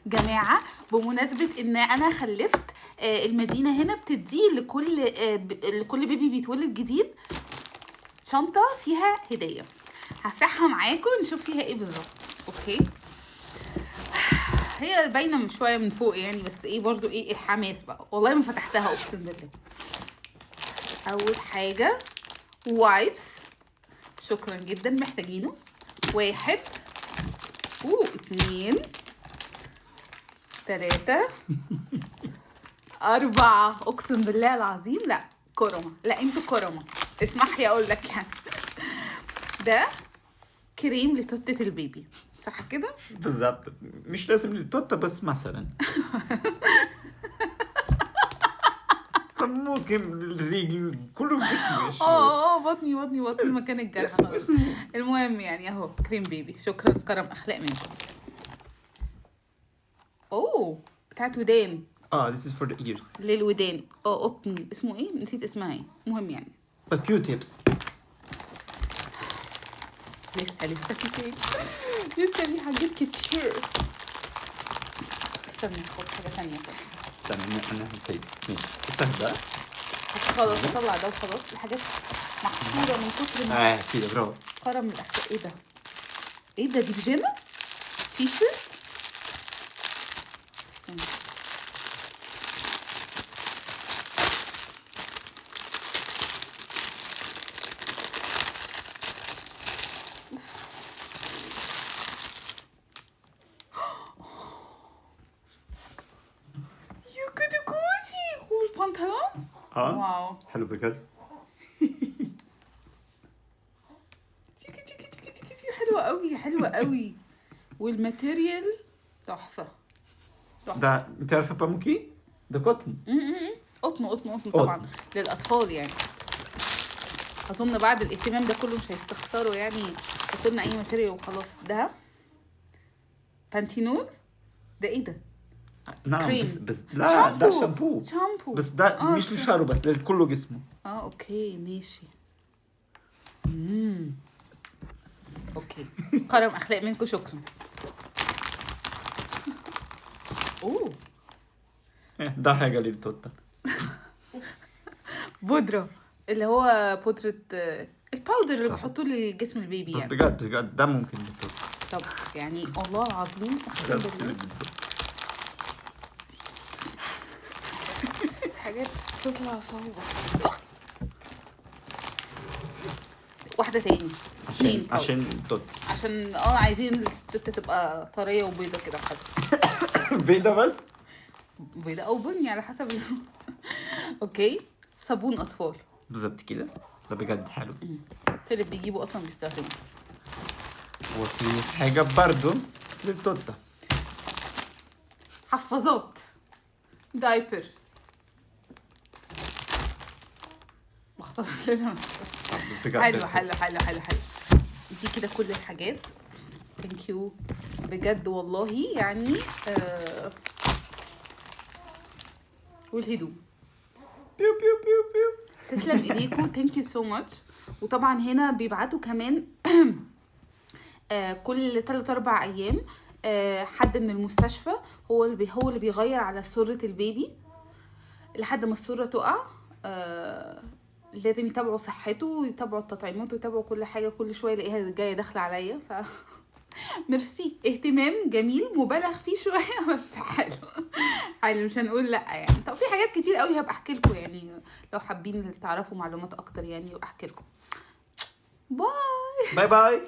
جماعه بمناسبه ان انا خلفت، المدينه هنا بتدي لكل بيبي بيتولد جديد شنطه فيها هديه. هفتحها معاكم نشوف فيها ايه بالظبط. اوكي، هي باينه من شويه من فوق يعني، بس ايه برضو ايه الحماس بقى. والله ما فتحتها اقسم بالله. اول حاجه وايبس، شكرا جدا محتاجينه. 1 2 3 4 اقسم بالله العظيم. لا كرمه، لا انتوا كرمه، اسمح لي اقول لك يعني. ده كريم لتوتة البيبي صح كده؟ بالظبط، مش لازم للتوتة بس مثلا. ممكن الريق كله جسمه يشرب. بطني مكان الجرح. اسمه المهم يعني اهو كريم بيبي. شكرا، كرم اخلاق منكم. اوه بتاعت ودان. this is for the ears. للودان. قطن، اسمه ايه؟ نسيت اسمها ايه. المهم يعني Q-tips. لسه في تاني. لسه في حاجات كتير. استنى خد حاجه ثانيه كده. استنى انا نسيت. ماشي استهدى. خلاص اطلع ده وخلاص. الحاجات محفوره من كتر ما كده برافو. كرم الاخلاق. ايه ده؟ ايه ده؟ دي بيجامه؟ تيشيرت؟ استنى. يا كده كوزي. والبنطلون واو حلو بجد. حلوه قوي. والماتيريال تحفه. ده انت عارفه باموكي؟ ده قطن. قطن طبعا للاطفال يعني. اظن بعد الاهتمام ده كله مش هيستخسروا يعني ياخدنا اي ماتيريال وخلاص. ده بانتينول. ده ايه ده؟ نعم كريم. بس لا ده شامبو بس ده مش لشعره بس لكله جسمه. اوكي ماشي. اوكي كرم اخلاق منكم. شكرا. اوه ده حاجه للتوتة. بودره، اللي هو بودره الباودر اللي بيحطوه لجسم البيبي بس يعني. بجد ده ممكن للتوتة. طب يعني والله العظيم اقسم بالله حاجات تطلع صعبه. واحده تاني عشان التوتة. عشان عايزين التوتة تبقى طريه وبيضه كده وحلوه. بيضة بس؟ بيضه او بني على حسب. اوكي صابون اطفال. بالظبط كده. ده بجد حلو. فيليب بيجيبه اصلا بيستخدمه. وفي حاجه برضو للتوتة. حفاظات، دايبر. اخترت لنا حلو. دي كده كل الحاجات. ثانك يو بجد والله يعني. والهدوم بيو بيو بيو بيو. تسلم ايديكم. ثانك يو سو ماتش. وطبعا هنا بيبعتوا كمان كل 3-4 ايام حد من المستشفى هو اللي بيغير على سرة البيبي لحد ما السرة تقع. لازم يتابعوا صحته ويتابعوا التطعيمات ويتابعوا كل حاجه. كل شويه الاقيها جايه داخله عليا. ميرسي، اهتمام جميل مبالغ فيه شويه بس حلو مش هنقول لا يعني. طب في حاجات كتير قوي هبقى احكي لكم يعني لو حابين تعرفوا معلومات اكتر يعني، وأحكي لكم. باي.